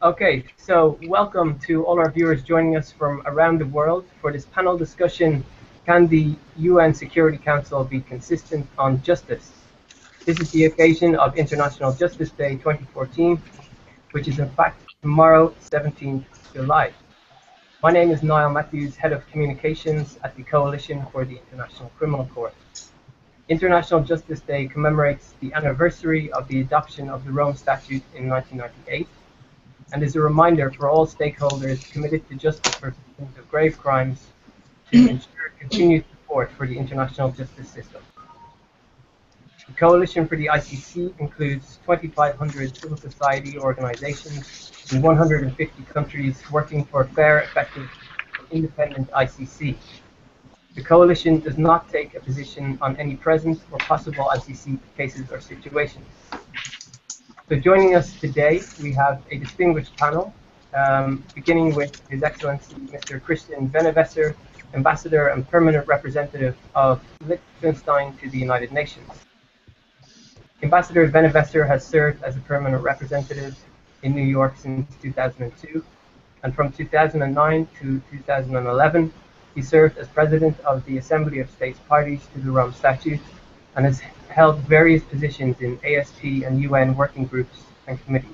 Okay, so welcome to all our viewers joining us from around the world for this panel discussion, Can the UN Security Council be consistent on justice? This is the occasion of International Justice Day 2014, which is in fact tomorrow, 17th July. My name is Niall Matthews, Head of Communications at the Coalition for the International Criminal Court. International Justice Day commemorates the anniversary of the adoption of the Rome Statute in 1998 and is a reminder for all stakeholders committed to justice for victims of grave crimes to ensure continued support for the international justice system. The Coalition for the ICC includes 2,500 civil society organizations in 150 countries working for a fair, effective, and independent ICC. The Coalition does not take a position on any present or possible ICC cases or situations. So joining us today, we have a distinguished panel, beginning with His Excellency Mr. Christian Venevesser, Ambassador and Permanent Representative of Liechtenstein to the United Nations. Ambassador Venevesser has served as a permanent representative in New York since 2002, and from 2009 to 2011, he served as President of the Assembly of States Parties to the Rome Statute, and has held various positions in ASP and UN working groups and committees.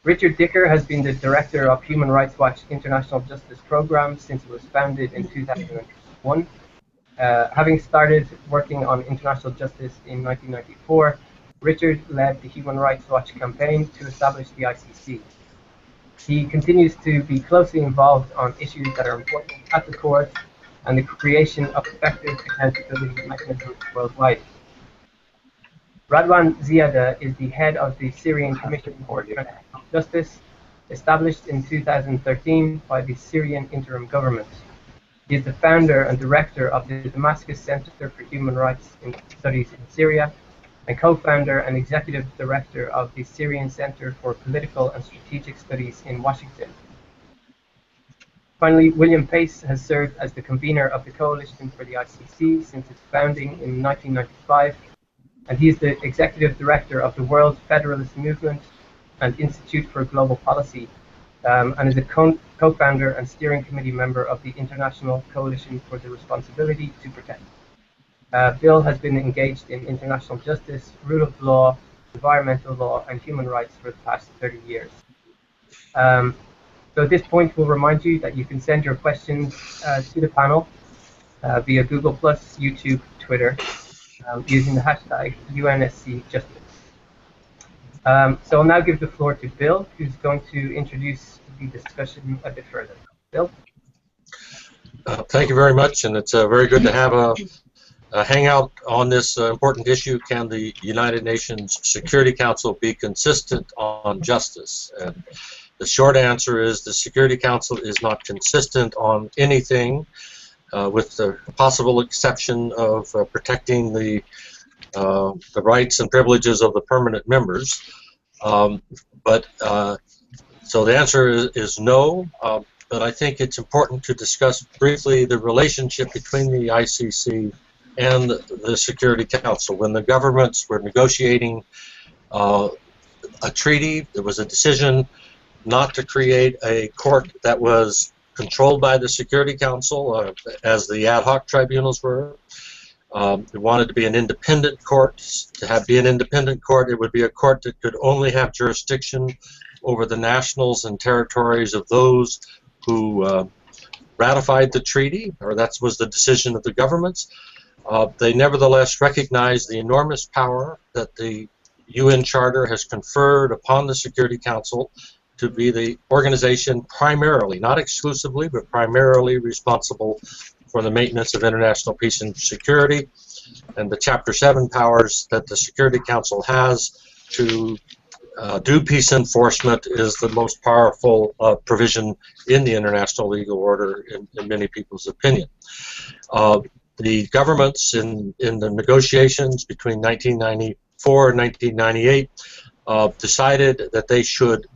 Richard Dicker has been the Director of Human Rights Watch International Justice Program since it was founded in 2001. Having started working on international justice in 1994, Richard led the Human Rights Watch campaign to establish the ICC. He continues to be closely involved on issues that are important at the court and the creation of effective accountability mechanisms worldwide. Radwan Ziyada is the head of the Syrian Commission for International Justice, established in 2013 by the Syrian interim government. He is the founder and director of the Damascus Center for Human Rights Studies in Syria, and co-founder and executive director of the Syrian Center for Political and Strategic Studies in Washington. Finally, William Pace has served as the convener of the Coalition for the ICC since its founding in 1995, and he is the executive director of the World Federalist Movement and Institute for Global Policy, and is a co-founder and steering committee member of the International Coalition for the Responsibility to Protect. Bill has been engaged in international justice, rule of law, environmental law, and human rights for the past 30 years. So at this point, we'll remind you that you can send your questions to the panel via Google+, YouTube, Twitter, using the hashtag UNSCJustice. So I'll now give the floor to Bill, who's going to introduce the discussion a bit further. Bill? Thank you very much, and it's very good to have a hangout on this important issue. Can the United Nations Security Council be consistent on justice? And the short answer is the Security Council is not consistent on anything, with the possible exception of protecting the rights and privileges of the permanent members. So the answer is no, but I think it's important to discuss briefly the relationship between the ICC and the Security Council. When the governments were negotiating a treaty, there was a decision not to create a court that was controlled by the Security Council, as the ad hoc tribunals were. They wanted to be an independent court. To be an independent court, it would be a court that could only have jurisdiction over the nationals and territories of those who ratified the treaty, or that was the decision of the governments. They nevertheless recognized the enormous power that the UN Charter has conferred upon the Security Council to be the organization primarily, not exclusively, but primarily responsible for the maintenance of international peace and security, and the Chapter 7 powers that the Security Council has to do peace enforcement is the most powerful provision in the international legal order, in many people's opinion. The governments in the negotiations between 1994 and 1998 decided that they should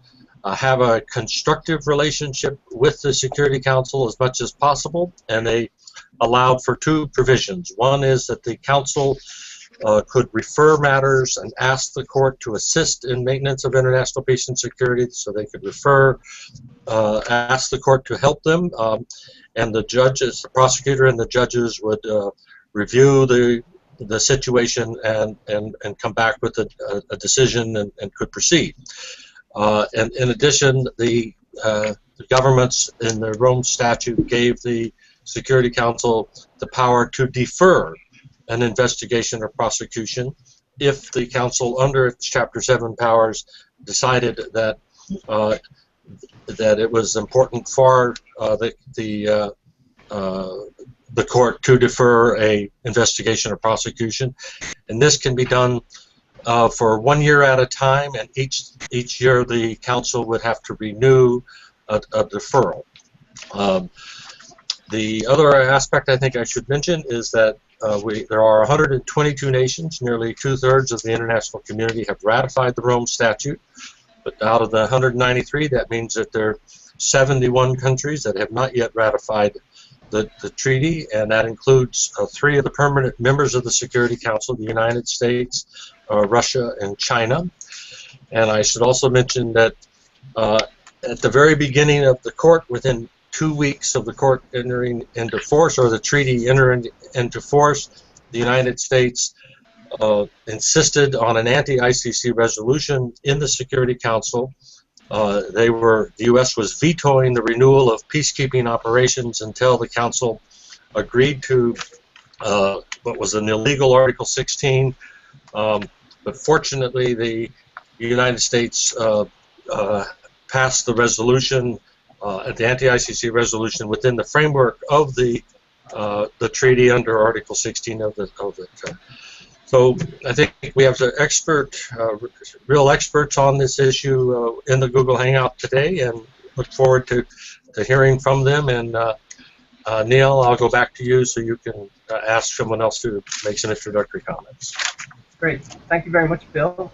have a constructive relationship with the Security Council as much as possible, and they allowed for two provisions. One is that the Council could refer matters and ask the court to assist in maintenance of international peace and security, so they could refer, ask the court to help them, and the judges, the prosecutor and the judges would review the situation and come back with a decision and could proceed. And in addition, the governments in the Rome Statute gave the Security Council the power to defer an investigation or prosecution if the Council, under its Chapter 7 powers, decided that that it was important for the court to defer a investigation or prosecution, and this can be done for 1 year at a time, and each year the Council would have to renew a deferral. The other aspect I think I should mention is that there are 122 nations, nearly 2/3 of the international community have ratified the Rome Statute, but out of the 193, that means that there are 71 countries that have not yet ratified the treaty, and that includes 3 of the permanent members of the Security Council, the United States, Russia, and China. And I should also mention that at the very beginning of the court, within 2 weeks of the court entering into force, or the treaty entering into force, the United States insisted on an anti-ICC resolution in the Security Council. The U.S. was vetoing the renewal of peacekeeping operations until the Council agreed to what was an illegal Article 16. But fortunately, the United States passed the resolution, the anti-ICC resolution, within the framework of the treaty under Article 16 of the So I think we have real experts on this issue in the Google Hangout today, and look forward to hearing from them. And Neil, I'll go back to you so you can ask someone else to make some introductory comments. Great. Thank you very much, Bill,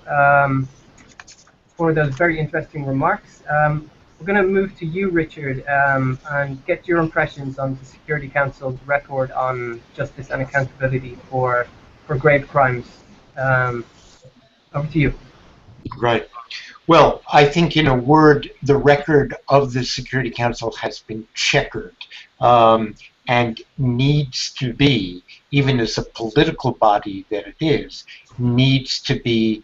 for those very interesting remarks. We're going to move to you, Richard, and get your impressions on the Security Council's record on justice and accountability for grave crimes. Over to you. Right. Well, I think, in a word, the record of the Security Council has been checkered, and needs to be, even as a political body that it is, needs to be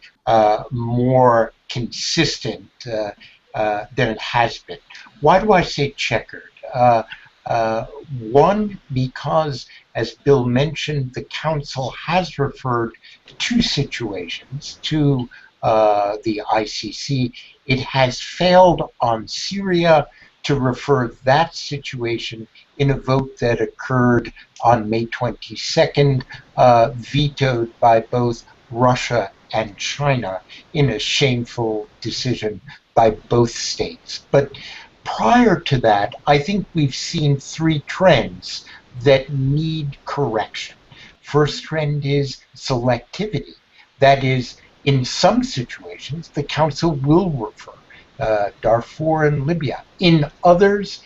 more consistent than it has been. Why do I say checkered? One, because, as Bill mentioned, the Council has referred 2 situations to the ICC. It has failed on Syria to refer that situation in a vote that occurred on May 22nd, vetoed by both Russia and China in a shameful decision by both states. But prior to that, I think we've seen 3 trends that need correction. First trend is selectivity. That is, in some situations, the Council will refer Darfur and Libya. In others,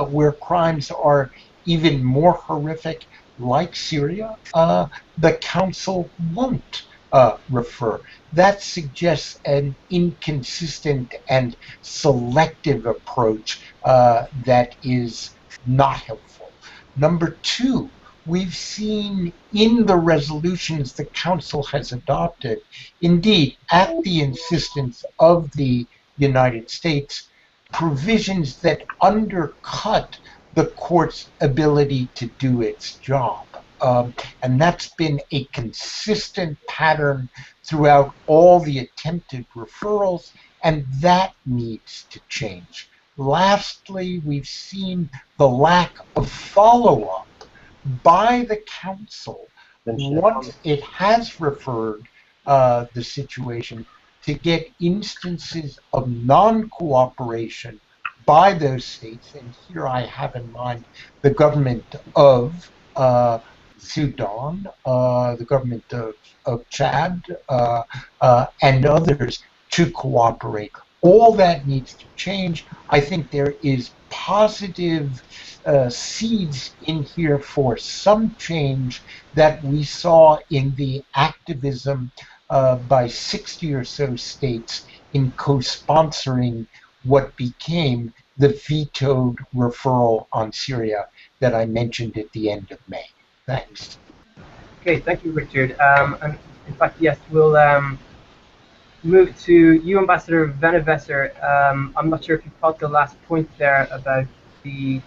where crimes are even more horrific, like Syria, the Council won't refer. That suggests an inconsistent and selective approach that is not helpful. Number 2, we've seen in the resolutions the Council has adopted, indeed at the insistence of the United States, provisions that undercut the court's ability to do its job. And that's been a consistent pattern throughout all the attempted referrals, and that needs to change. Lastly, we've seen the lack of follow-up by the Council once it has referred the situation, to get instances of non-cooperation by those states, and here I have in mind the government of Sudan, the government of Chad, and others, to cooperate. All that needs to change. I think there is positive seeds in here for some change that we saw in the activism by 60 or so states in co-sponsoring what became the vetoed referral on Syria that I mentioned at the end of May. Thanks. Okay, thank you, Richard. And in fact, yes, we'll move to you, Ambassador Venevesser. I'm not sure if you caught the last point there about the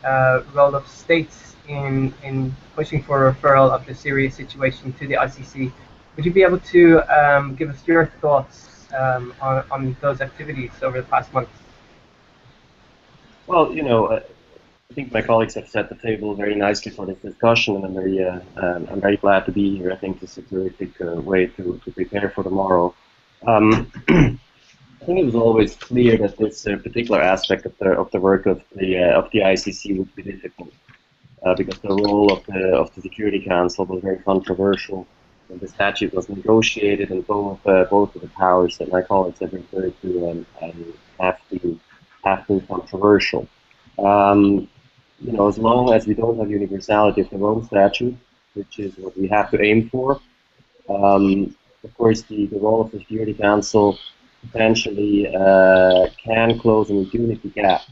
role of states in pushing for a referral of the Syria situation to the ICC. Would you be able to give us your thoughts on those activities over the past months? Well, I think my colleagues have set the table very nicely for this discussion, and I'm very glad to be here. I think this is a terrific way to prepare for tomorrow. I think it was always clear that this particular aspect of the work of the ICC would be difficult because the role of the Security Council was very controversial. And the statute was negotiated, and both of the powers that my colleagues have referred to have been controversial. As long as we don't have universality of the Rome Statute, which is what we have to aim for, of course, the role of the Security Council potentially can close an impunity gap.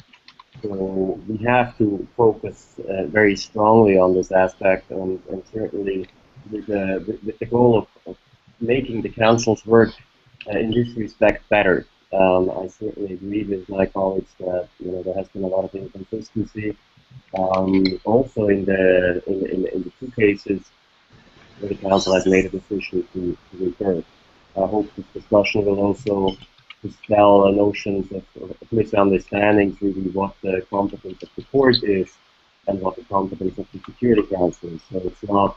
So we have to focus very strongly on this aspect, and certainly with the goal of making the Council's work in this respect better. I certainly agree with my colleagues that there has been a lot of inconsistency. Also, in the two cases where the Council has made a decision to refer, I hope this discussion will also dispel notions of misunderstandings, really what the competence of the court is and what the competence of the Security Council is. So it's not,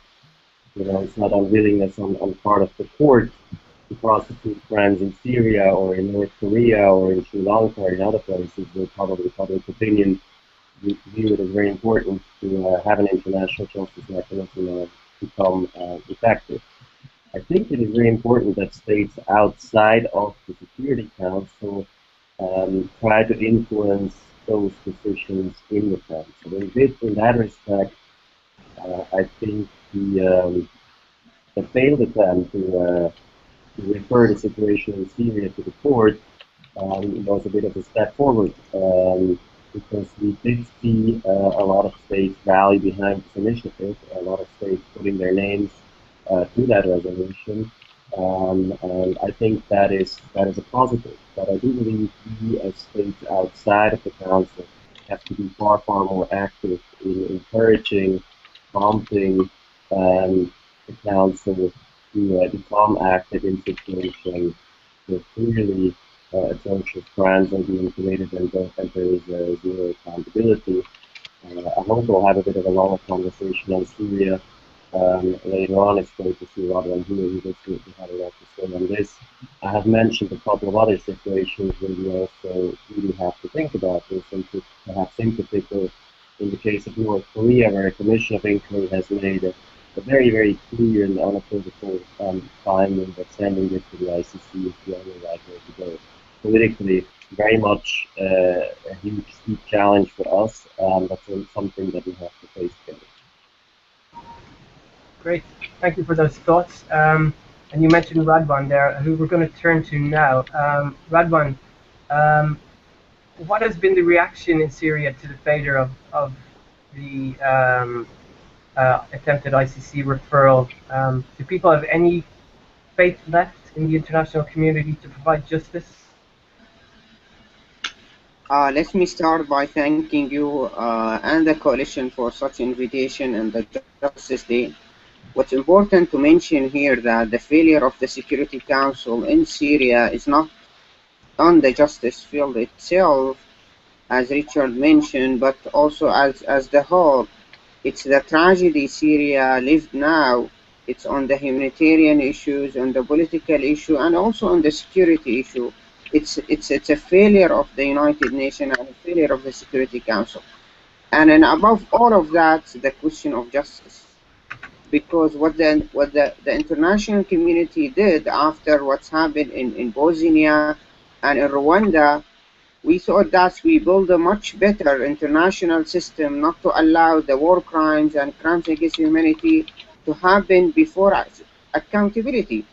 it's not unwillingness on part of the court to prosecute crimes in Syria or in North Korea or in Sri Lanka or in other places, where probably public opinion view it as very important to have an international justice mechanism become effective. I think it is very important that states outside of the Security Council try to influence those decisions in the Council. In that respect, I think the failed attempt to refer the situation in Syria to the court was a bit of a step forward, because we did see a lot of states rally behind this initiative, a lot of states putting their names to that resolution, and I think that is a positive. But I do believe we, as states outside of the Council, have to be far more active in encouraging, prompting the Council to become active in situations where clearly atrocious crimes are being committed and there is zero accountability. I hope we'll have a bit of a longer conversation on Syria later on. It's great to see Radwan here. He definitely had a lot to say on this. I have mentioned a couple of other situations where we also really have to think about this, and perhaps in particular in the case of North Korea, where a commission of inquiry has made a very, very clear and unequivocal finding that sending this to the ICC is the only right way to go. Politically, very much a huge, steep challenge for us, but something that we have to face together. Great, thank you for those thoughts. And you mentioned Radwan there, who we're going to turn to now. Radwan, what has been the reaction in Syria to the failure of the attempted ICC referral? Do people have any faith left in the international community to provide justice? Let me start by thanking you and the coalition for such invitation and the Justice Day. What's important to mention here that the failure of the Security Council in Syria is not on the justice field itself, as Richard mentioned, but also as the whole. It's the tragedy Syria lived now. It's on the humanitarian issues, on the political issue, and also on the security issue. It's a failure of the United Nations and a failure of the Security Council. And then above all of that, the question of justice. Because what the international community did after what's happened in Bosnia and in Rwanda, we thought that we build a much better international system not to allow the war crimes and crimes against humanity to happen before accountability.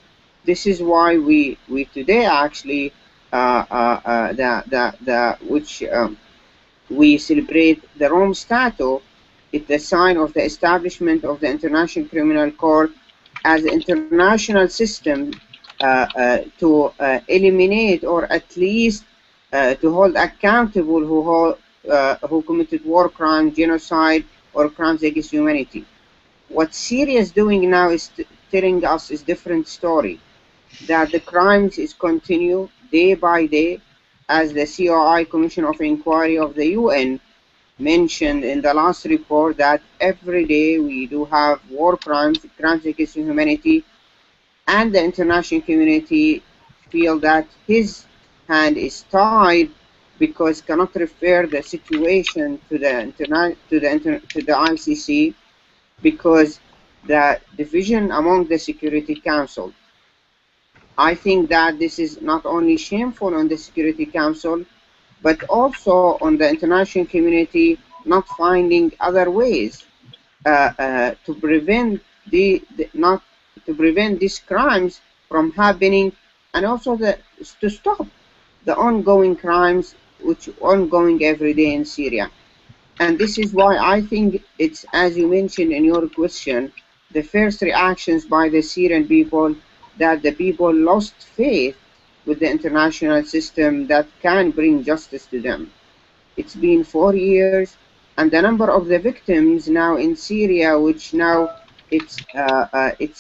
This is why we today actually we celebrate the Rome Statute. It's the sign of the establishment of the International Criminal Court as an international system to eliminate or at least to hold accountable who committed war crimes, genocide, or crimes against humanity. What Syria is doing now is telling us a different story, that the crimes is continue day by day, as the COI Commission of Inquiry of the UN mentioned in the last report, that every day we do have war crimes, crimes against humanity, and the international community feel that his hand is tied because cannot refer the situation to the ICC because the division among the Security Council. I think that this is not only shameful on the Security Council, but also on the international community not finding other ways to prevent to prevent these crimes from happening, and also to stop the ongoing crimes which are ongoing every day in Syria. And this is why I think it's, as you mentioned in your question, the first reactions by the Syrian people, that the people lost faith with the international system that can bring justice to them. It's been 4 years, and the number of the victims now in Syria, which now it's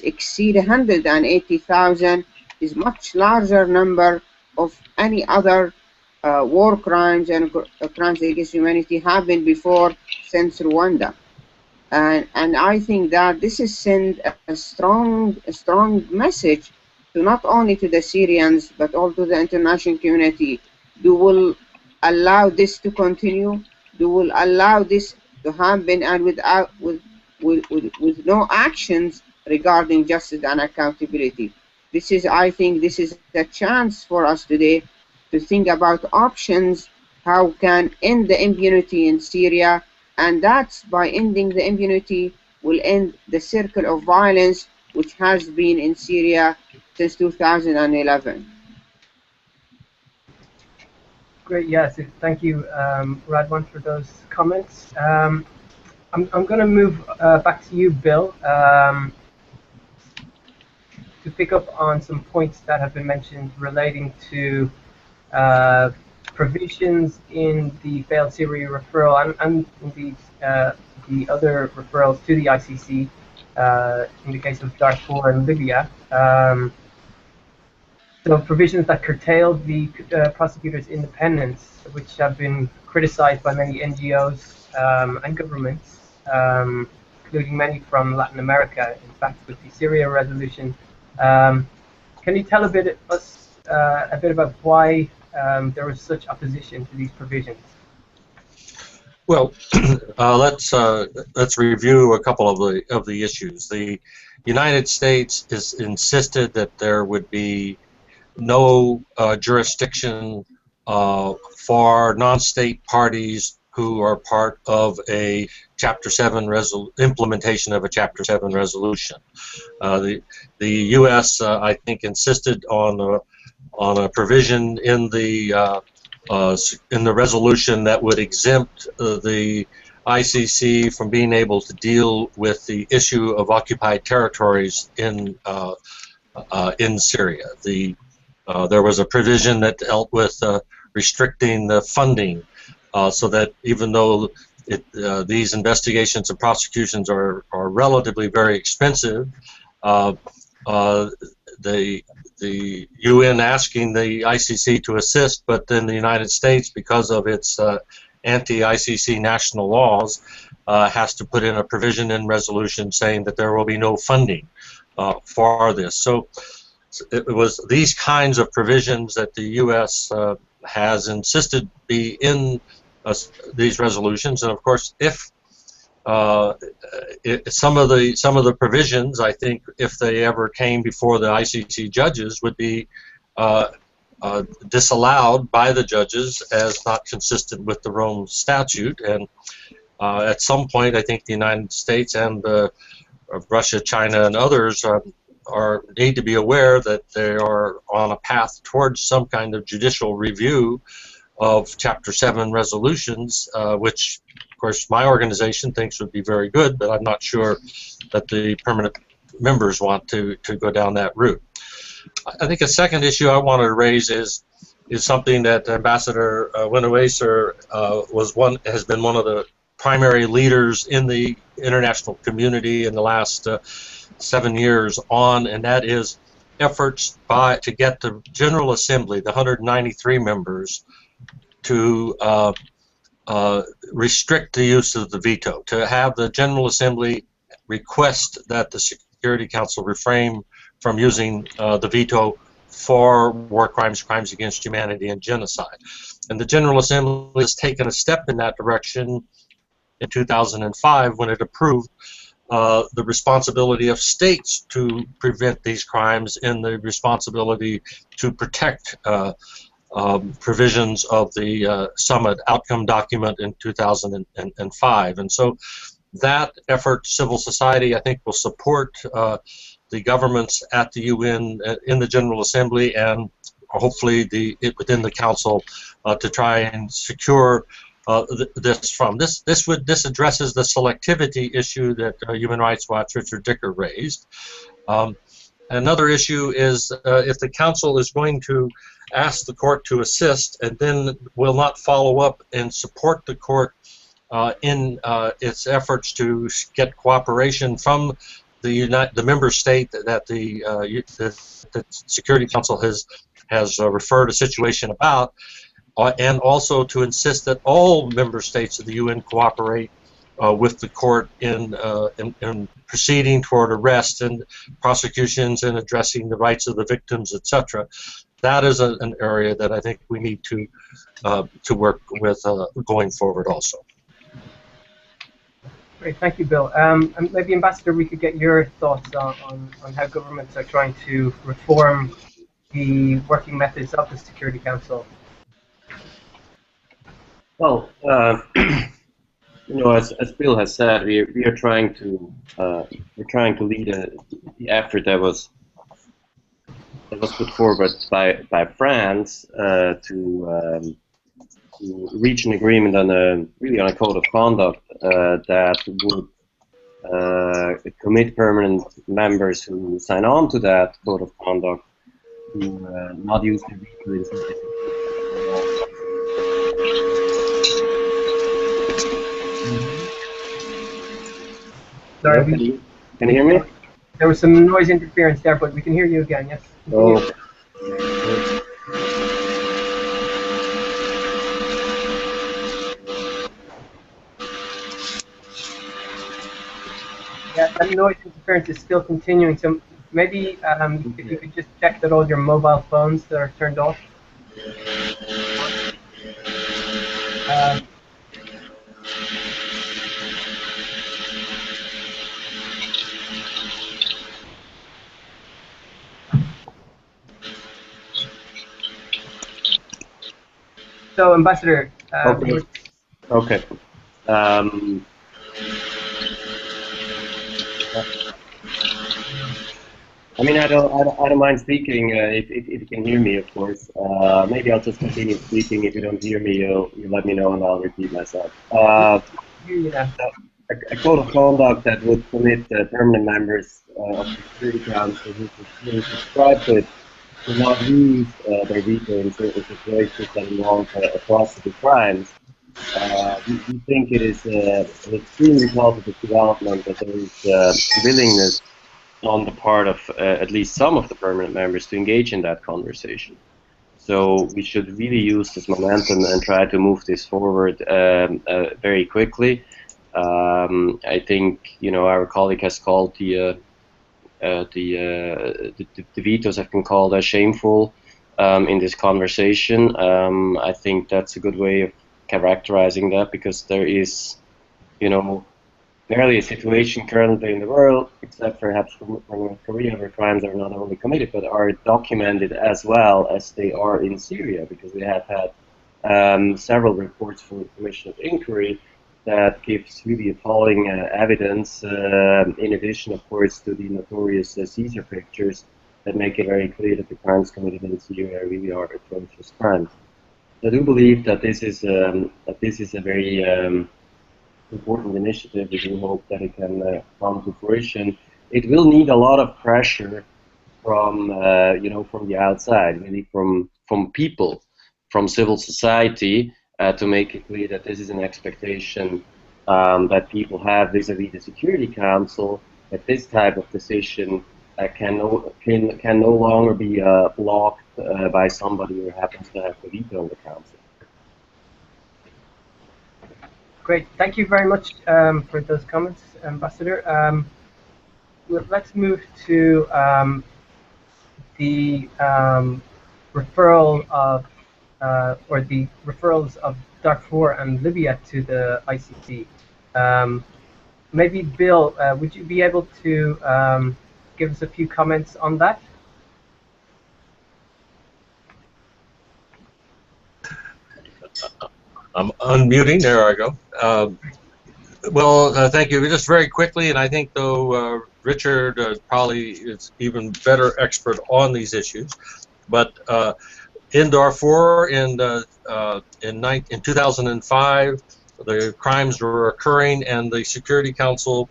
exceed 180,000, is much larger number of any other war crimes and crimes against humanity happened before since Rwanda. And I think that this is send a strong message to not only to the Syrians but also the international community. Do will allow this to continue? Do will allow this to happen, and with no actions regarding justice and accountability? This is, I think, this is a chance for us today to think about options, how can end the impunity in Syria, and that's by ending the impunity will end the circle of violence which has been in Syria since 2011. Great, yes, thank you, Radwan, for those comments. I'm going to move back to you, Bill, to pick up on some points that have been mentioned relating to provisions in the failed Syria referral and indeed the other referrals to the ICC in the case of Darfur and Libya. So provisions that curtailed the prosecutor's independence, which have been criticized by many NGOs and governments, including many from Latin America, in fact, with the Syria resolution. Can you tell a bit about why there was such opposition to these provisions? Well, let's review a couple of the issues. The United States is insisted that there would be no jurisdiction for non-state parties who are part of a Chapter 7 implementation of a Chapter 7 resolution. The U.S. I think insisted on a provision in the resolution that would exempt the ICC from being able to deal with the issue of occupied territories in Syria. There was a provision that dealt with restricting the funding, so that even though these investigations and prosecutions are relatively very expensive, the UN asking the ICC to assist, but then the United States, because of its anti-ICC national laws, has to put in a provision in resolution saying that there will be no funding for this. So it was these kinds of provisions that the U.S. Has insisted be in these resolutions, and of course, if some of the provisions, I think, if they ever came before the ICC judges, would be disallowed by the judges as not consistent with the Rome Statute. And at some point, I think the United States and Russia, China, and others need to be aware that they are on a path towards some kind of judicial review of Chapter 7 resolutions, which, of course, my organization thinks would be very good, but I'm not sure that the permanent members want to go down that route. I think a second issue I wanted to raise is something that Ambassador Winoweser has been one of the primary leaders in the international community in the last 7 years on, and that is efforts to get the General Assembly, the 193 members, to restrict the use of the veto, to have the General Assembly request that the Security Council refrain from using the veto for war crimes, crimes against humanity, and genocide. And the General Assembly has taken a step in that direction in 2005 when it approved the responsibility of states to prevent these crimes and the responsibility to protect provisions of the summit outcome document in 2005. And so that effort, civil society, I think, will support the governments at the UN, in the General Assembly, and hopefully within the Council to try and secure this from. This addresses the selectivity issue that Human Rights Watch Richard Dicker raised. Another issue is if the Council is going to ask the court to assist and then will not follow up and support the court in its efforts to get cooperation from the member state that the Security Council has referred a situation about, and also to insist that all member states of the UN cooperate with the court in proceeding toward arrest and prosecutions and addressing the rights of the victims, etc. That is an area that I think we need to work with going forward also. Great, thank you, Bill. And maybe, Ambassador, we could get your thoughts on how governments are trying to reform the working methods of the Security Council. Well, you know, as Bill has said, we are trying to lead the effort that was put forward by France to reach an agreement on a code of conduct that would commit permanent members who sign on to that code of conduct to not use the veto in certain. Sorry, can you hear me? There was some noise interference there, but we can hear you again, yes. Oh. Yeah, that noise interference is still continuing, so maybe if you could just check that all your mobile phones that are turned off. So, Ambassador. Okay. I mean, I don't mind speaking if you can hear me, of course. Maybe I'll just continue speaking. If you don't hear me, you let me know and I'll repeat myself. A code of conduct that would commit permanent members of the Security Council who subscribe to it to not use their veto in certain situations that involve atrocity crimes. We think it is an extremely positive development that there is willingness on the part of at least some of the permanent members to engage in that conversation. So we should really use this momentum and try to move this forward very quickly. I think, you know, our colleague has called the vetoes have been called as shameful in this conversation. I think that's a good way of characterizing that, because there is, you know, barely a situation currently in the world, except perhaps for North Korea, where crimes are not only committed but are documented as well as they are in Syria, because we have had several reports from the Commission of Inquiry that gives really appalling evidence, in addition, of course, to the notorious Caesar pictures that make it very clear that the crimes committed in Syria really are atrocious crimes. I do believe that this is a very important initiative. We do hope that it can come to fruition. It will need a lot of pressure from from the outside, really from people, from civil society, to make it clear that this is an expectation that people have vis-a-vis the Security Council, that this type of decision can no longer be blocked by somebody who happens to have the veto on the council. Great. Thank you very much for those comments, Ambassador. Let's move to the referral of or the referrals of Darfur and Libya to the ICC. Maybe Bill, would you be able to give us a few comments on that? I'm unmuting. There I go. Well, thank you. Just very quickly, and I think though Richard probably is even better expert on these issues, but in Darfur in 2005, the crimes were occurring, and the Security Council,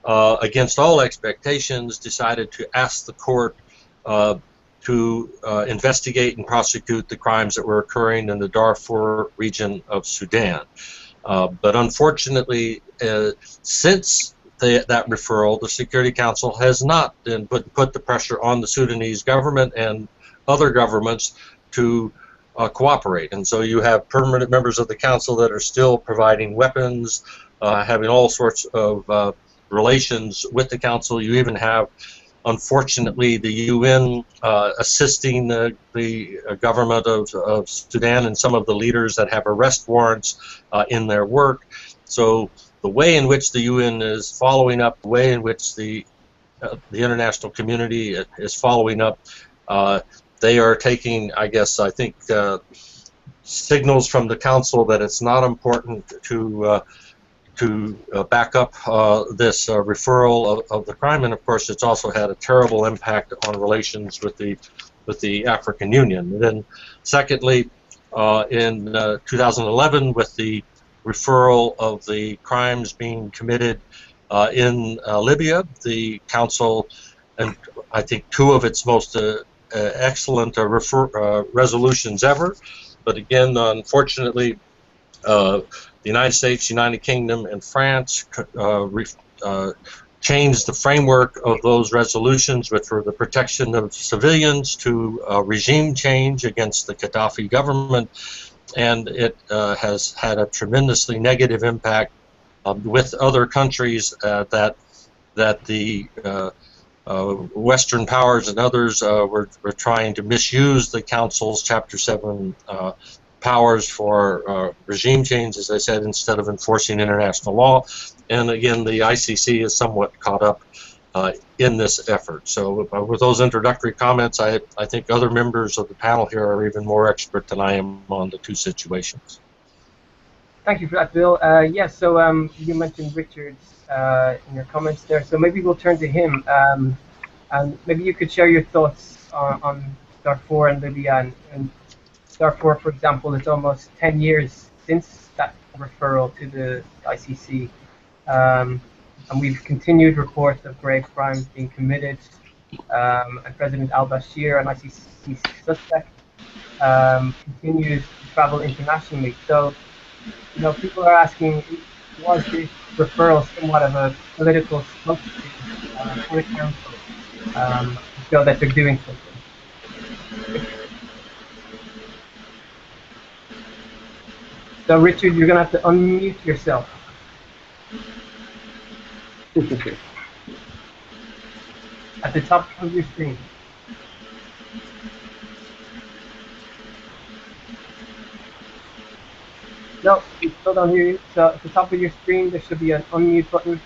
against all expectations, decided to ask the court to investigate and prosecute the crimes that were occurring in the Darfur region of Sudan. But unfortunately, since that referral, the Security Council has not been put the pressure on the Sudanese government and other governments to cooperate. And so you have permanent members of the council that are still providing weapons, having all sorts of relations with the council. You even have, unfortunately, the UN assisting the government of Sudan and some of the leaders that have arrest warrants in their work. So the way in which the UN is following up, the way in which the international community is following up, they are taking, I think, signals from the council that it's not important to back up this referral of the crime, and of course it's also had a terrible impact on relations with the African Union. And then secondly, in 2011, with the referral of the crimes being committed in Libya, the council, and I think two of its most excellent resolutions ever, but again, unfortunately, the United States, United Kingdom, and France changed the framework of those resolutions, which were the protection of civilians, to regime change against the Gaddafi government, and it has had a tremendously negative impact with other countries that the Western powers and others were trying to misuse the Council's Chapter 7 powers for regime change, as I said, instead of enforcing international law. And again, the ICC is somewhat caught up in this effort. So with those introductory comments, I think other members of the panel here are even more expert than I am on the two situations. Thank you for that, Bill. Yes, so you mentioned Richard's in your comments there, so maybe we'll turn to him, and maybe you could share your thoughts on Darfur and Libya. And Darfur, for example, it's almost 10 years since that referral to the ICC, and we've continued reports of grave crimes being committed, and President al-Bashir, an ICC suspect, continues to travel internationally. So, people are asking, was this referral somewhat of a political substitute for the council to show that they're doing something? So, Richard, you're going to have to unmute yourself. At the top of your screen. No, we still don't hear you. So at the top of your screen, there should be an unmute button.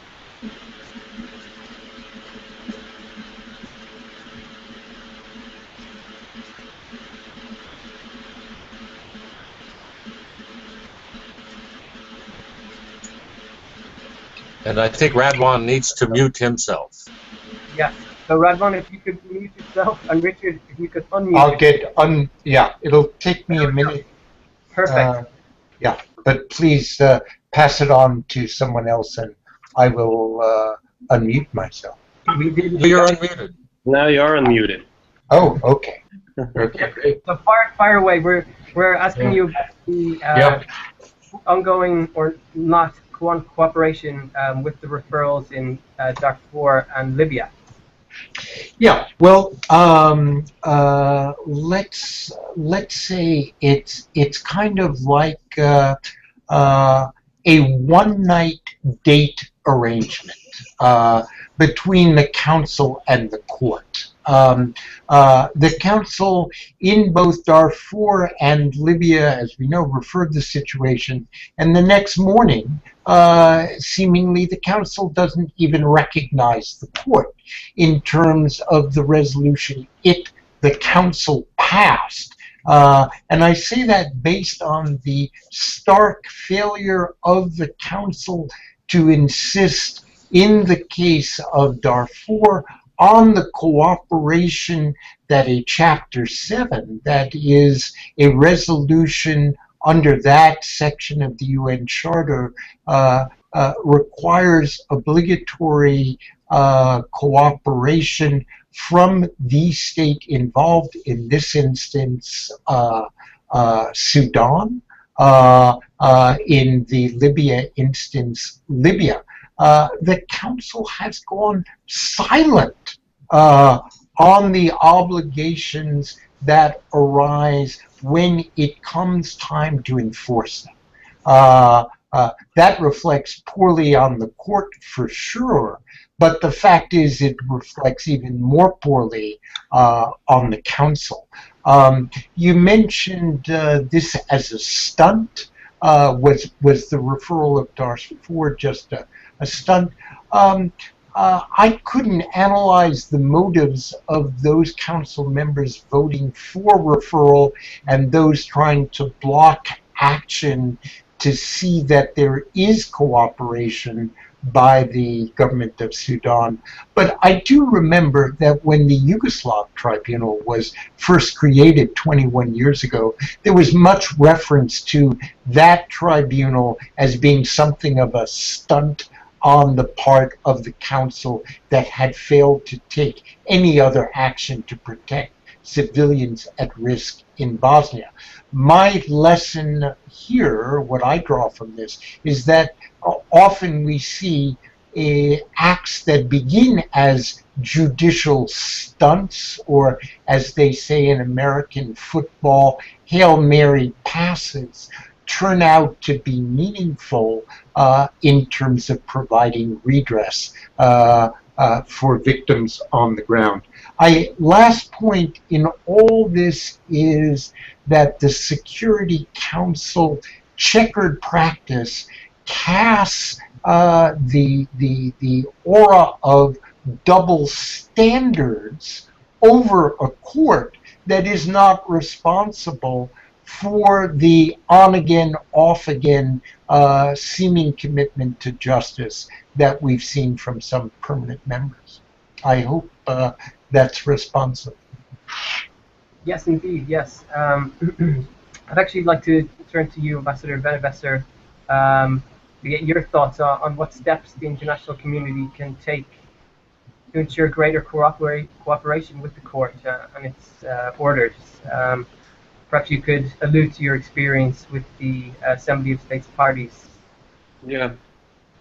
And I think Radwan needs to mute himself. Yeah. So Radwan, if you could mute yourself, and Richard, if you could unmute. I'll get yeah, it'll take me a minute. Perfect. Yeah, but please pass it on to someone else, and I will unmute myself. You're unmuted. Now you're unmuted. Oh, okay. Okay, great. So fire away. We're asking you about the ongoing or not cooperation with the referrals in Darfur and Libya. Yeah, well, let's say it's kind of like a one-night date arrangement between the council and the court. The council in both Darfur and Libya, as we know, referred the situation, and the next morning, seemingly the council doesn't even recognize the court in terms of the resolution the council passed. And I say that based on the stark failure of the council to insist in the case of Darfur on the cooperation that a Chapter 7, that is a resolution under that section of the UN Charter, requires obligatory cooperation from the state involved, in this instance Sudan, in the Libya instance Libya. The council has gone silent on the obligations that arise when it comes time to enforce them. That reflects poorly on the court for sure, but the fact is it reflects even more poorly on the council. You mentioned this as a stunt. Was the referral of Darfur just a stunt? I couldn't analyze the motives of those council members voting for referral and those trying to block action to see that there is cooperation by the government of Sudan. But I do remember that when the Yugoslav Tribunal was first created 21 years ago, there was much reference to that tribunal as being something of a stunt on the part of the council that had failed to take any other action to protect civilians at risk in Bosnia. My lesson here, what I draw from this, is that often we see acts that begin as judicial stunts, or as they say in American football, Hail Mary passes, turn out to be meaningful in terms of providing redress for victims on the ground. Last point in all this is that the Security Council checkered practice casts the aura of double standards over a court that is not responsible for the on-again, off-again seeming commitment to justice that we've seen from some permanent members. I hope that's responsive. Yes, indeed, yes. I'd actually like to turn to you, Ambassador Benevesser, to get your thoughts on what steps the international community can take to ensure greater cooperation with the court and its orders. Perhaps you could allude to your experience with the Assembly of States Parties. Yeah,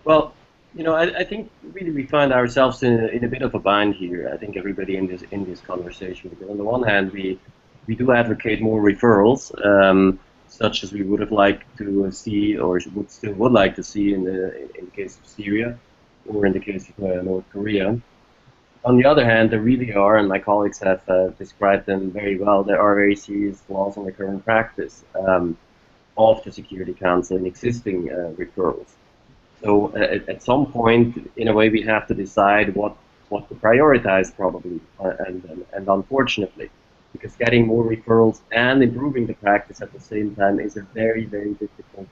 well, you know, I think really we find ourselves in a bit of a bind here. I think everybody in this conversation, because on the one hand we do advocate more referrals, such as we would have liked to see, or would like to see in the case of Syria, or in the case of North Korea. On the other hand, there really are, and my colleagues have described them very well, there are very serious flaws in the current practice of the Security Council in existing referrals. So at some point, in a way, we have to decide what to prioritize, probably, and unfortunately, because getting more referrals and improving the practice at the same time is a very, very difficult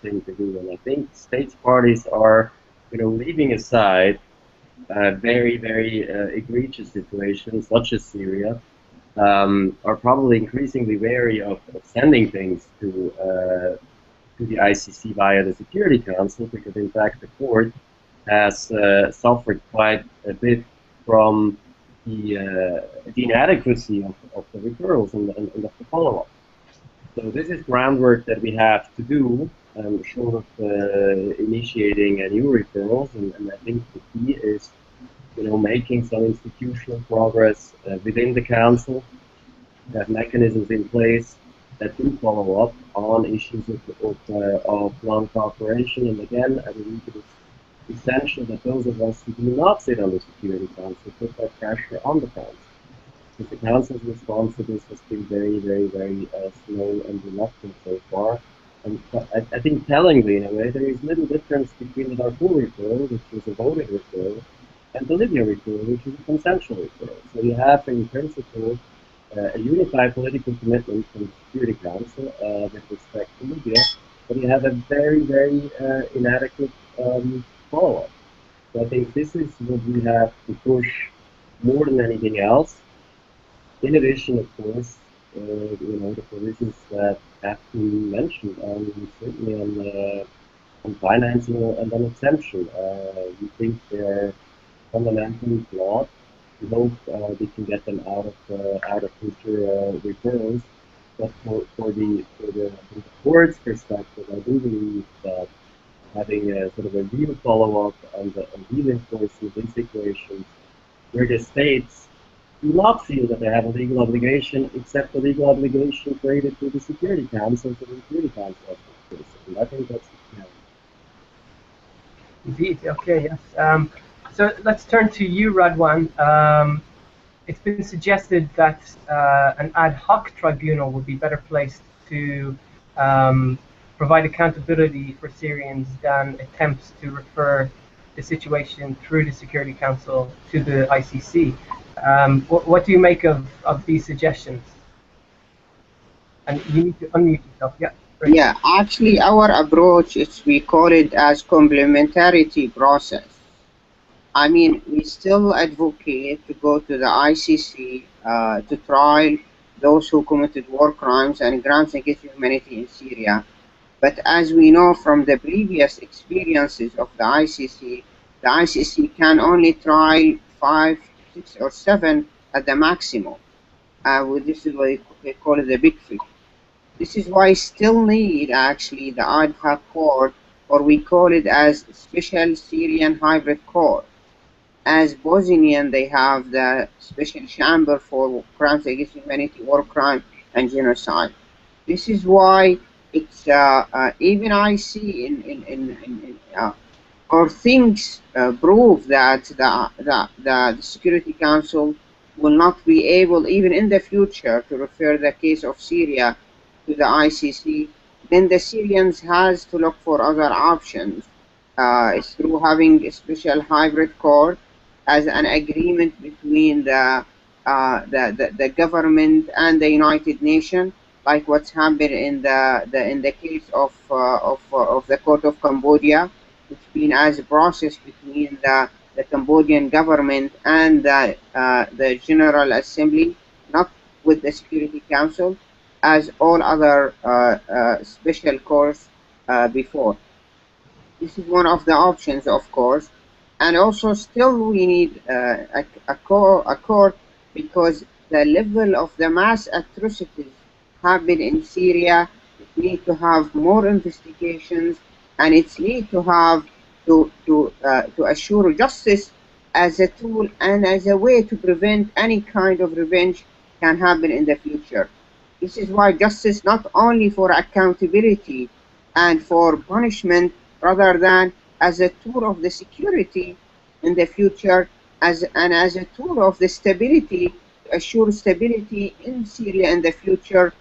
thing to do. And I think states parties are leaving aside very, very egregious situations such as Syria, are probably increasingly wary of sending things to the ICC via the Security Council, because in fact the court has suffered quite a bit from the inadequacy of the referrals and of the follow-up. So this is groundwork that we have to do, short of initiating new referrals, and I think the key is, making some institutional progress within the council, have mechanisms in place that do follow up on issues of non-cooperation. And again, I believe it is essential that those of us who do not sit on the Security Council put that pressure on the council. Because the council's response to this has been very, very, very slow and reluctant so far. And I think tellingly, in a way, there is little difference between the Darfur referral, which was a voted referral, and the Libya referral, which is a consensual referral. So you have, in principle, a unified political commitment from the Security Council with respect to Libya, but you have a very, very inadequate follow-up. So I think this is what we have to push more than anything else. In addition, of course, the provisions that have been mentioned, certainly on financing and on exemption. We think they are fundamentally flawed. We hope we can get them out of future referrals. But for the court's perspective, I do believe that having a sort of a real follow-up and real enforcement in situations where the states do not feel that they have a legal obligation, except the legal obligation created through the Security Council, so the Security Council has to enforce it. And I think that's the challenge. Indeed. Okay. Yes. So let's turn to you, Radwan. It's been suggested that an ad hoc tribunal would be better placed to provide accountability for Syrians than attempts to refer the situation through the Security Council to the ICC. What do you make of these suggestions? And you need to unmute yourself. Yeah. Great. Yeah, actually, our approach is, we call it as complementarity process. I mean, we still advocate to go to the ICC to trial those who committed war crimes and crimes against humanity in Syria. But as we know from the previous experiences of the ICC can only trial 5, 6, or 7 at the maximum. This is what they call it the big fish. This is why we still need actually the ad hoc court, or we call it as special Syrian hybrid court. As Bosnian, they have the special chamber for crimes against humanity, war crime, and genocide. This is why it's even I see or things prove that the Security Council will not be able, even in the future, to refer the case of Syria to the ICC. Then the Syrians has to look for other options through having a special hybrid court as an agreement between the government and the United Nations, like what's happened in the case of the Court of Cambodia. It's been as a process between the Cambodian government and the General Assembly, not with the Security Council, as all other special courts before. This is one of the options, of course. And also, still we need a court, because the level of the mass atrocities happening in Syria, it need to have more investigations, and it's need to have to assure justice as a tool and as a way to prevent any kind of revenge can happen in the future. This is why justice not only for accountability and for punishment, rather than as a tool of the security in the future, as a tool of the stability, to assure stability in Syria in the future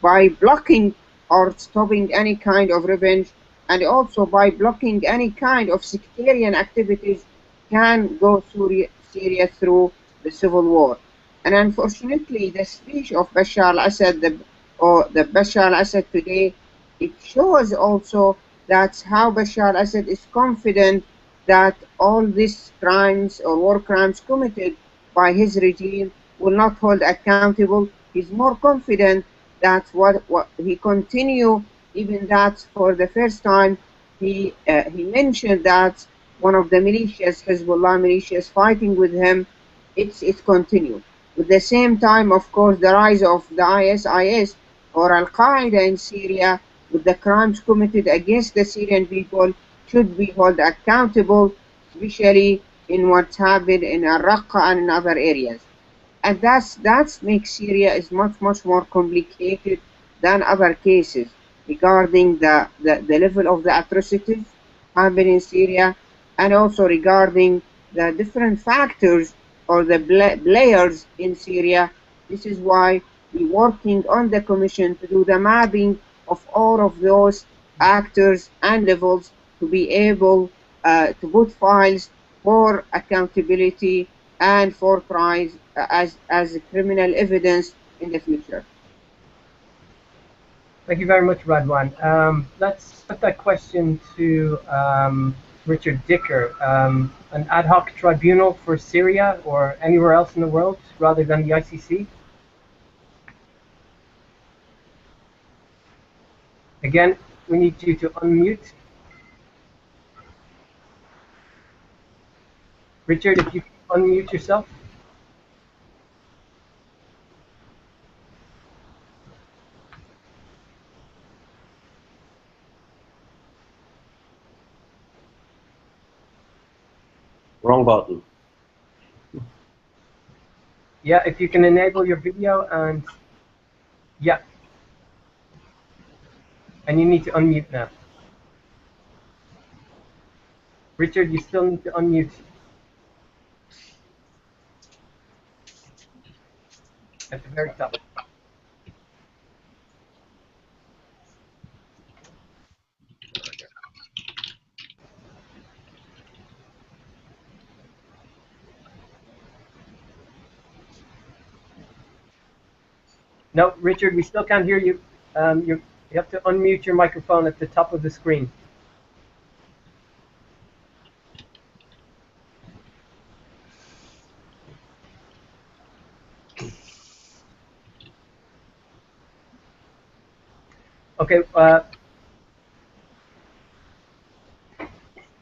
by blocking or stopping any kind of revenge, and also by blocking any kind of sectarian activities can go through Syria through the civil war. And unfortunately, the speech of Bashar al-Assad, the Bashar al-Assad today, it shows also that's how Bashar al-Assad is confident that all these crimes or war crimes committed by his regime will not hold accountable. He's more confident that what he continue, even that for the first time he mentioned that one of the militias, Hezbollah militias, fighting with him. It's continued. At the same time, of course, the rise of the ISIS or Al Qaeda in Syria, with the crimes committed against the Syrian people, should be held accountable, especially in what's happened in Al-Raqqa and in other areas. And that makes Syria is much more complicated than other cases regarding the level of the atrocities happening in Syria, and also regarding the different factors or the players in Syria. This is why we're working on the commission to do the mapping of all of those actors and levels to be able to put files for accountability and for trials as criminal evidence in the future. Thank you very much, Radwan. Let's put that question to Richard Dicker. An ad hoc tribunal for Syria or anywhere else in the world rather than the ICC? Again, we need you to unmute. Richard, if you unmute yourself. Wrong button. Yeah, if you can enable your video and yeah. And you need to unmute now. Richard, you still need to unmute. At the very top. No, Richard, we still can't hear you. You have to unmute your microphone at the top of the screen. Okay.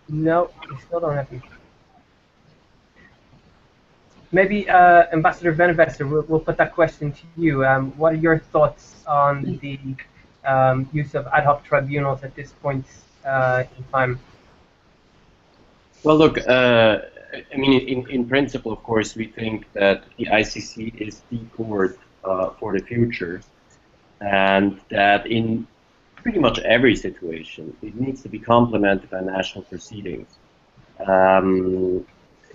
No, we still don't have you. Maybe Ambassador Venevester, we'll put that question to you. What are your thoughts on the use of ad hoc tribunals at this point in time? Well, look, I mean, in principle, of course, we think that the ICC is the court for the future, and that in pretty much every situation, it needs to be complemented by national proceedings.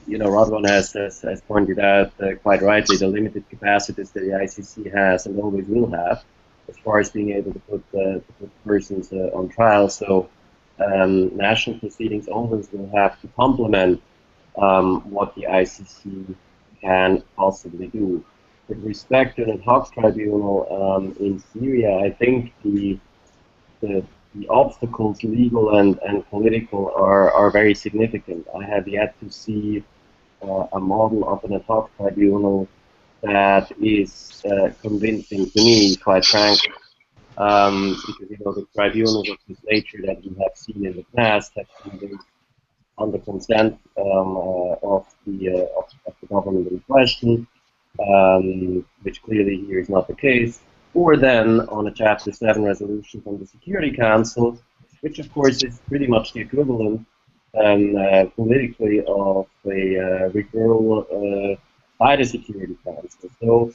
You know, Radwan has pointed out quite rightly the limited capacities that the ICC has and always will have, as far as being able to put persons on trial. So national proceedings always will have to complement what the ICC can possibly do. With respect to an ad hoc tribunal in Syria, I think the obstacles, legal and political, are very significant. I have yet to see a model of an ad hoc tribunal that is convincing to me, quite frankly. Because, you know, the tribunals of this nature that we have seen in the past have been based on the consent of the government in question, which clearly here is not the case, or then on a Chapter 7 resolution from the Security Council, which of course is pretty much the equivalent politically of a referral by the Security Council. So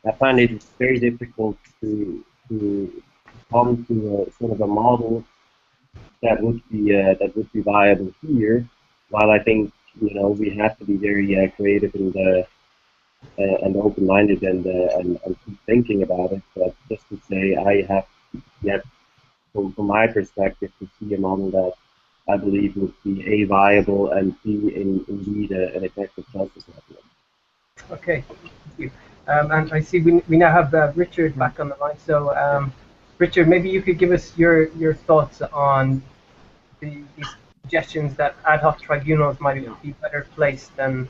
I find it very difficult to come to a sort of a model that would be viable here. While I think, you know, we have to be very creative and open-minded and keep thinking about it. But just to say, I have yet, from my perspective, to see a model that I believe would be A, viable, and B, indeed an effective justice mechanism. Okay, thank you. And I see we now have Richard back on the line. So, Richard, maybe you could give us your thoughts on these suggestions that ad hoc tribunals might be better placed than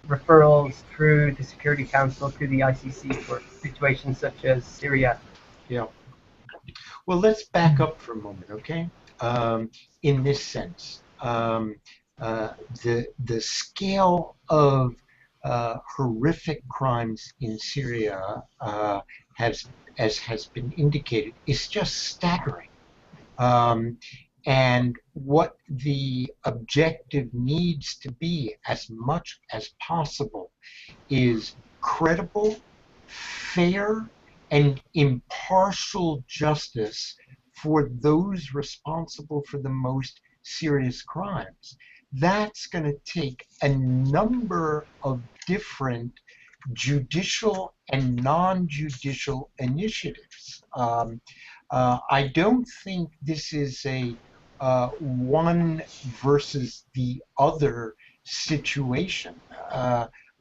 referrals through the Security Council to the ICC for situations such as Syria. Yeah. Well, let's back up for a moment, okay? In this sense, the scale of horrific crimes in Syria as has been indicated, is just staggering. And what the objective needs to be, as much as possible, is credible, fair, and impartial justice for those responsible for the most serious crimes. That's going to take a number of different judicial and non-judicial initiatives. I don't think this is a one versus the other situation.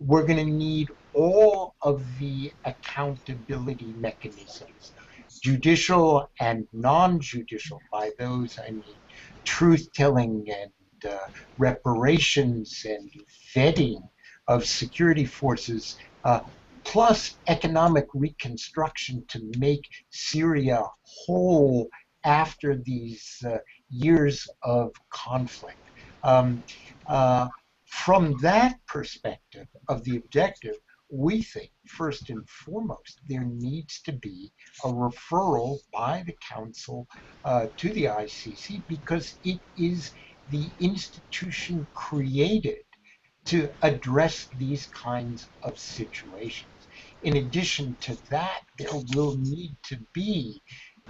We're going to need all of the accountability mechanisms, judicial and non-judicial. By those I mean truth-telling and reparations and vetting of security forces, plus economic reconstruction to make Syria whole after these years of conflict. From that perspective of the objective, we think, first and foremost, there needs to be a referral by the Council to the ICC, because it is the institution created to address these kinds of situations. In addition to that, there will need to be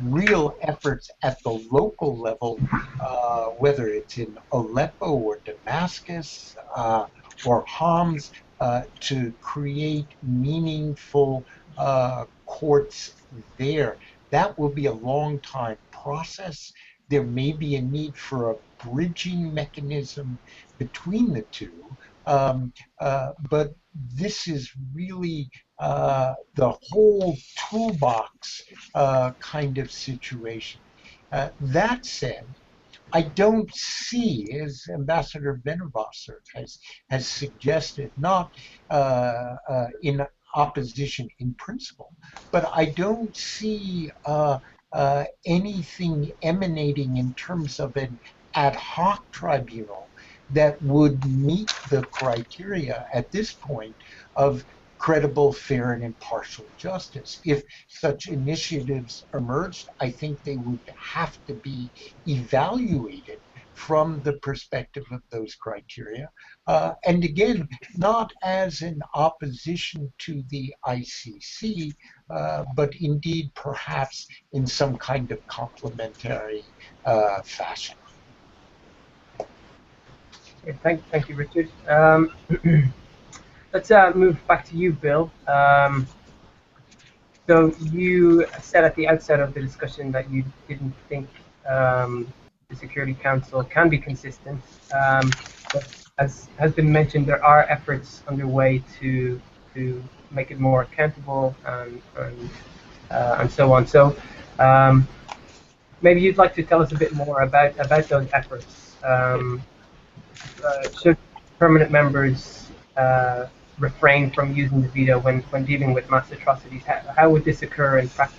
real efforts at the local level, whether it's in Aleppo or Damascus or Homs, to create meaningful courts there. That will be a long time process. There may be a need for a bridging mechanism between the two, but this is really the whole toolbox kind of situation. That said, I don't see, as Ambassador Venevasser has suggested, not in opposition in principle, but I don't see anything emanating in terms of an ad hoc tribunal that would meet the criteria at this point of credible, fair, and impartial justice. If such initiatives emerged, I think they would have to be evaluated from the perspective of those criteria. And again, not as an opposition to the ICC, but indeed perhaps in some kind of complementary fashion. Okay, thank you, Richard. Let's move back to you, Bill. So you said at the outset of the discussion that you didn't think the Security Council can be consistent, but as has been mentioned, there are efforts underway to make it more accountable and so on. So maybe you'd like to tell us a bit more about those efforts. Should permanent members refrain from using the veto when dealing with mass atrocities? How would this occur in practice?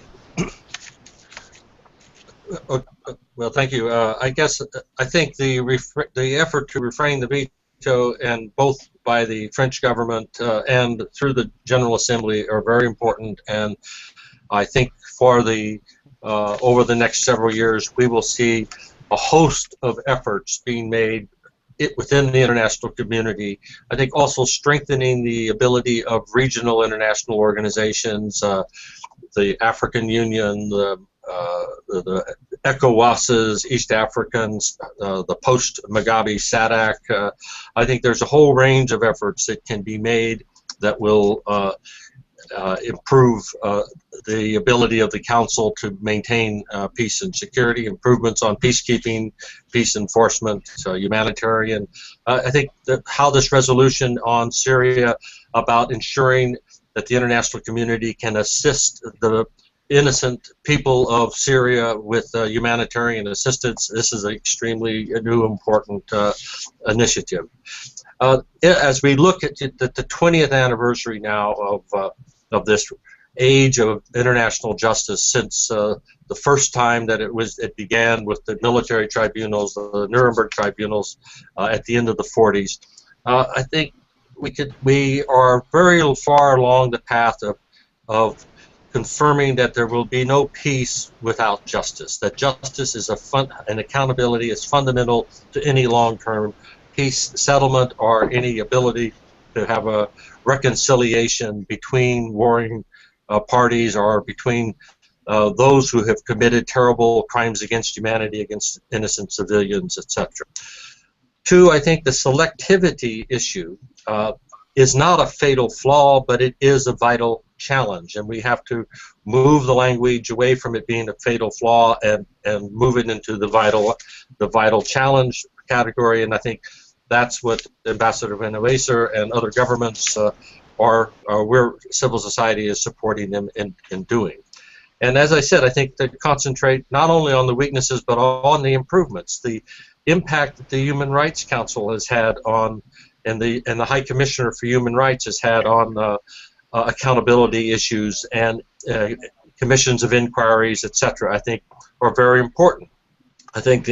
Well, thank you. I think the effort to refrain the veto, and both by the French government and through the General Assembly, are very important. And I think for the over the next several years, we will see a host of efforts being made within the international community. I think also strengthening the ability of regional international organizations, the African Union, the ECOWAS's, East Africans, the post-Mugabe SADC. I think there's a whole range of efforts that can be made that will improve the ability of the Council to maintain peace and security, improvements on peacekeeping, peace enforcement, humanitarian. I think that how this resolution on Syria about ensuring that the international community can assist the innocent people of Syria with humanitarian assistance. This is an extremely new, important initiative. As we look at the 20th anniversary now of this age of international justice, since the first time that it began with the military tribunals, the Nuremberg tribunals, at the end of the 40s, I think we are very far along the path of confirming that there will be no peace without justice, that justice is and accountability is fundamental to any long-term peace settlement or any ability to have a reconciliation between warring parties or between those who have committed terrible crimes against humanity, against innocent civilians, etc. Two, I think the selectivity issue is not a fatal flaw, but it is a vital challenge, and we have to move the language away from it being a fatal flaw and move it into the vital challenge category. And I think that's what Ambassador Van Weser and other governments where civil society is supporting them in doing. And as I said, I think they concentrate not only on the weaknesses but on the improvements. The impact that the Human Rights Council has had on, and the High Commissioner for Human Rights has had on accountability issues and commissions of inquiries, etc., I think are very important. I think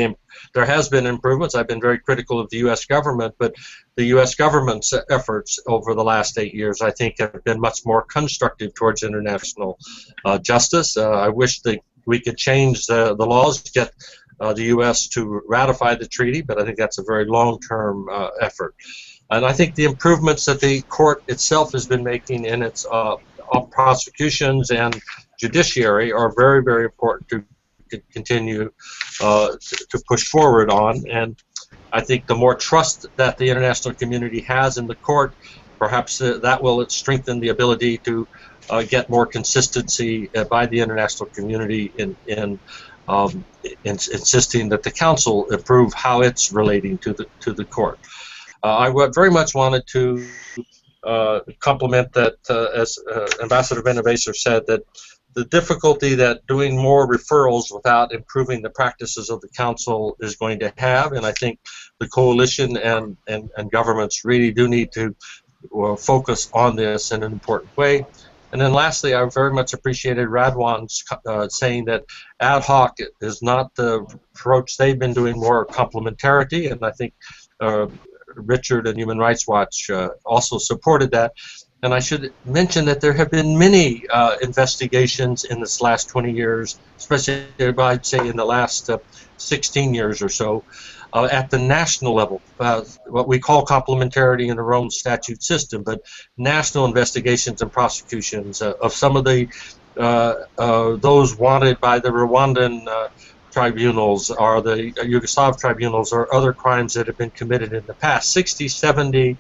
there has been improvements. I've been very critical of the U.S. government, but the U.S. government's efforts over the last 8 years, I think, have been much more constructive towards international justice. I wish that we could change the laws, get the U.S. to ratify the treaty, but I think that's a very long-term effort. And I think the improvements that the court itself has been making in its prosecutions and judiciary are very, very important to continue to push forward on. And I think the more trust that the international community has in the court, perhaps that will strengthen the ability to get more consistency by the international community in insisting that the council improve how it's relating to the court. I very much wanted to compliment that, as Ambassador Van Weser said, that the difficulty that doing more referrals without improving the practices of the council is going to have, and I think the coalition and governments really do need to focus on this in an important way. And then lastly, I very much appreciated Radwan's saying that ad hoc is not the approach they've been doing, more complementarity, and I think Richard and Human Rights Watch also supported that. And I should mention that there have been many investigations in this last 20 years, especially I'd say in the last 16 years or so, at the national level, what we call complementarity in the Rome Statute system, but national investigations and prosecutions of some of the those wanted by the Rwandan tribunals or the Yugoslav tribunals or other crimes that have been committed in the past. 60, 70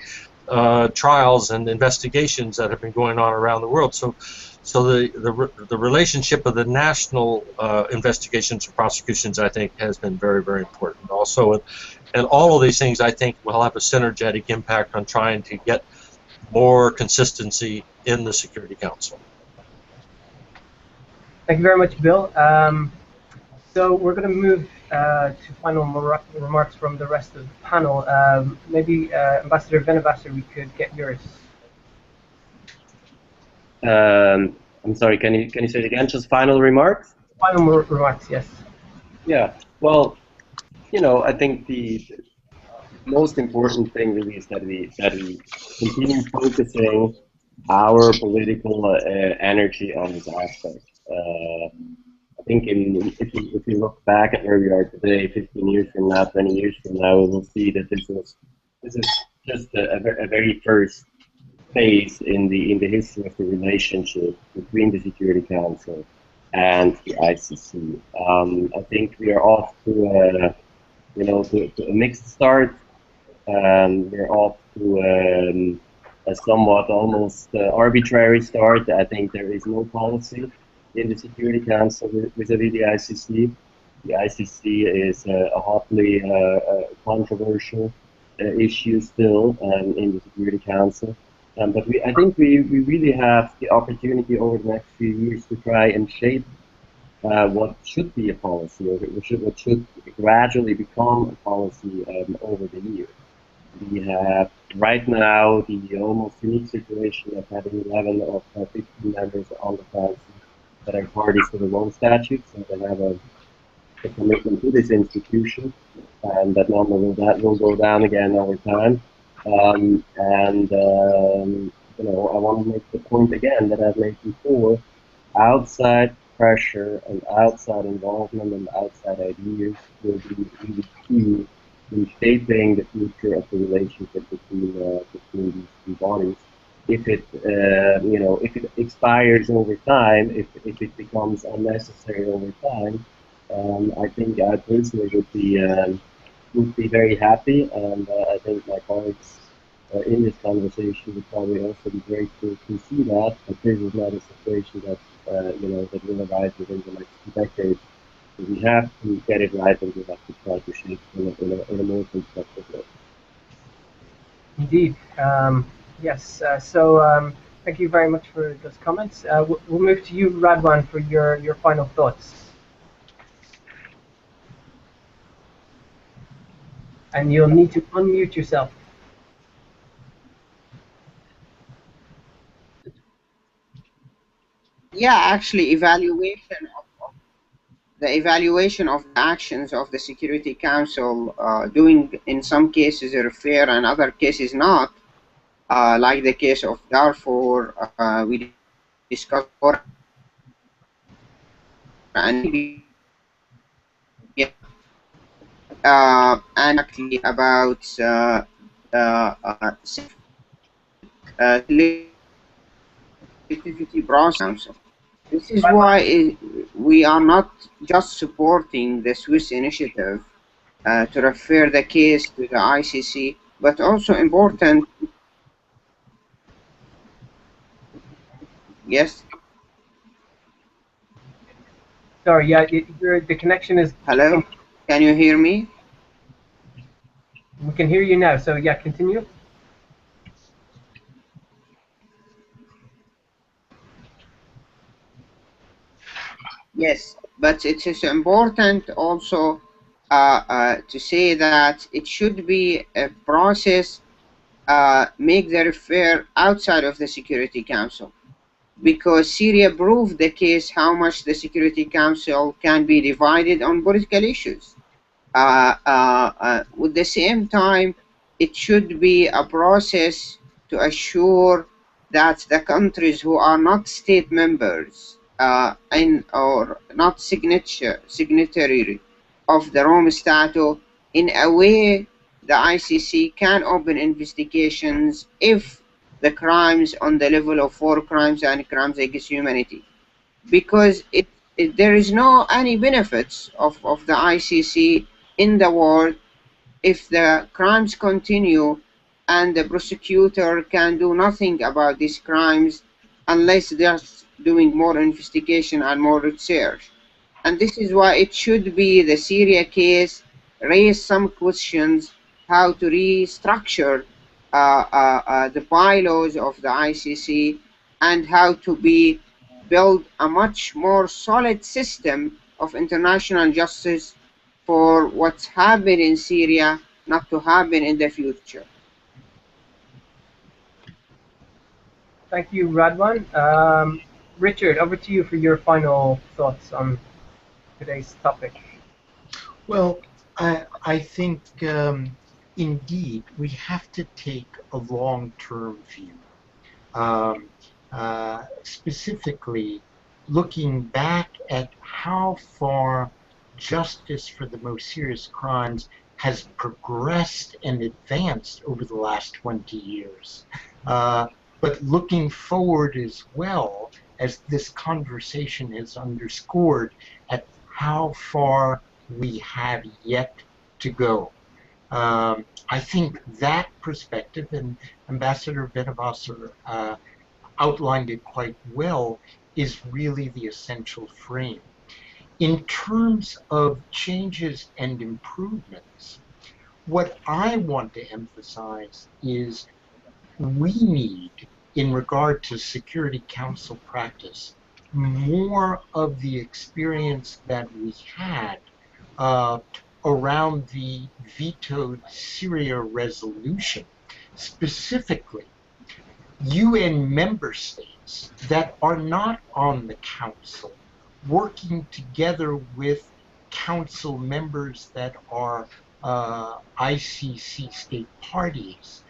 trials and investigations that have been going on around the world. So the relationship of the national investigations and prosecutions, I think, has been very, very important also. And all of these things, I think, will have a synergetic impact on trying to get more consistency in the Security Council. Thank you very much, Bill. So we're going to move to final remarks from the rest of the panel. Maybe Ambassador Van Weser, we could get yours. I'm sorry. Can you say it again? Just final remarks. Final remarks, yes. Yeah. Well, you know, I think the most important thing really is that we continue focusing our political energy on this aspect. I think if we look back at where we are today, 15 years from now, 20 years from now, we will see that this is just a very first phase in the history of the relationship between the Security Council and the ICC. I think we are off to a mixed start. We're off to a somewhat almost arbitrary start. I think there is no policy in the Security Council vis-a-vis the ICC. The ICC is a hotly controversial issue still in the Security Council. But I think we really have the opportunity over the next few years to try and shape what should be a policy, or what should gradually become a policy over the years. We have right now the almost unique situation of having 11 of 15 members on the council that are parties to the Rome Statute, so they have a commitment to this institution, and that number will go down again over time. You know, I want to make the point again that I've made before: outside pressure and outside involvement and outside ideas will be really key in shaping the future of the relationship between these two bodies. If it you know, if it expires over time, if it becomes unnecessary over time, I think I personally would be very happy, and I think my colleagues in this conversation would probably also be grateful to see that. But this is not a situation that you know, that will arise within the next decade. So we have to get it right, and we have to try to shape it in a more constructive way. Indeed. Yes. Thank you very much for those comments. We'll move to you, Radwan, for your final thoughts. And you'll need to unmute yourself. Yeah, actually, the evaluation of the actions of the Security Council, doing in some cases fair and other cases not, like the case of Darfur, we discussed before, and actually about selectivity process. This is why we are not just supporting the Swiss initiative to refer the case to the ICC, but also important. Yes. Sorry, yeah, the connection is. Hello. Can you hear me? We can hear you now. So yeah, continue. Yes, but it is important also to say that it should be a process make the refer outside of the Security Council, because Syria proved the case how much the Security Council can be divided on political issues. With the same time, it should be a process to assure that the countries who are not state members or not signatory of the Rome Statute, in a way the ICC can open investigations if the crimes on the level of war crimes and crimes against humanity, because there is no any benefits of the ICC in the world if the crimes continue and the prosecutor can do nothing about these crimes unless they're doing more investigation and more research. And this is why it should be the Syria case raise some questions how to restructure the bylaws of the ICC, and how to build a much more solid system of international justice for what's happened in Syria not to happen in the future. Thank you, Radwan. Richard, over to you for your final thoughts on today's topic. Well, I think indeed we have to take a long-term view. Specifically, looking back at how far justice for the most serious crimes has progressed and advanced over the last 20 years. But looking forward as well, as this conversation has underscored, at how far we have yet to go. I think that perspective, and Ambassador Venevasser outlined it quite well, is really the essential frame. In terms of changes and improvements, what I want to emphasize is we need, in regard to Security Council practice, more of the experience that we had around the vetoed Syria resolution, specifically UN member states that are not on the Council, working together with Council members that are ICC state parties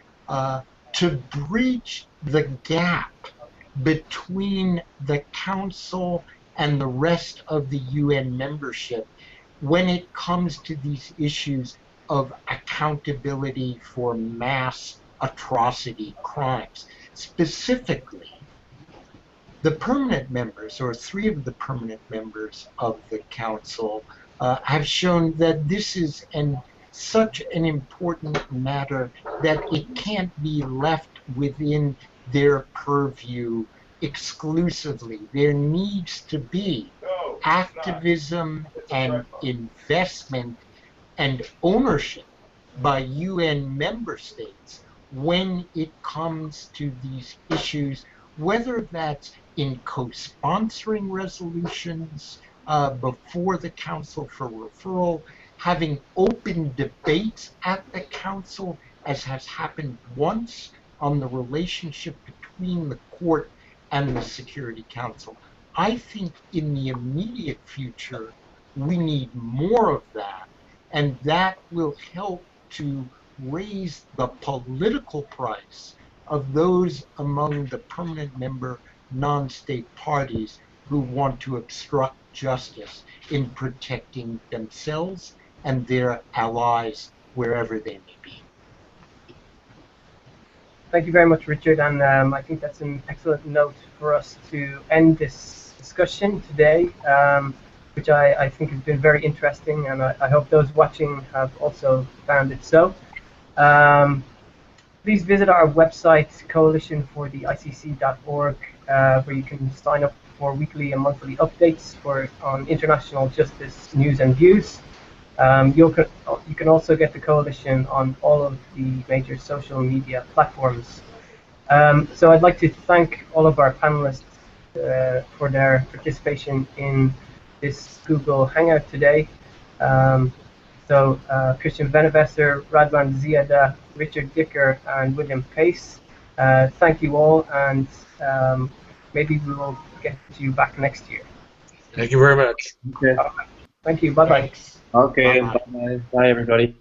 to bridge the gap between the Council and the rest of the UN membership when it comes to these issues of accountability for mass atrocity crimes. Specifically, the permanent members, or 3 of the permanent members of the Council, have shown that this is such an important matter that it can't be left within their purview exclusively. There needs to be activism and investment and ownership by UN member states when it comes to these issues, whether that's in co-sponsoring resolutions before the Council for referral, having open debates at the Council, as has happened once on the relationship between the Court and the Security Council. I think in the immediate future, we need more of that, and that will help to raise the political price of those among the permanent member non-state parties who want to obstruct justice in protecting themselves and their allies wherever they may be. Thank you very much, Richard, and I think that's an excellent note for us to end this discussion today, which I think has been very interesting, and I hope those watching have also found it so. Please visit our website, coalitionfortheicc.org, where you can sign up for weekly and monthly updates on international justice news and views. You can also get the coalition on all of the major social media platforms. So I'd like to thank all of our panelists for their participation in this Google Hangout today. Christian Venevesser, Radwan Ziada, Richard Dicker, and William Pace. Thank you all, and maybe we will get you back next year. Thank you very much. Okay. Thank you. Bye-bye. Okay. Bye. Bye, everybody.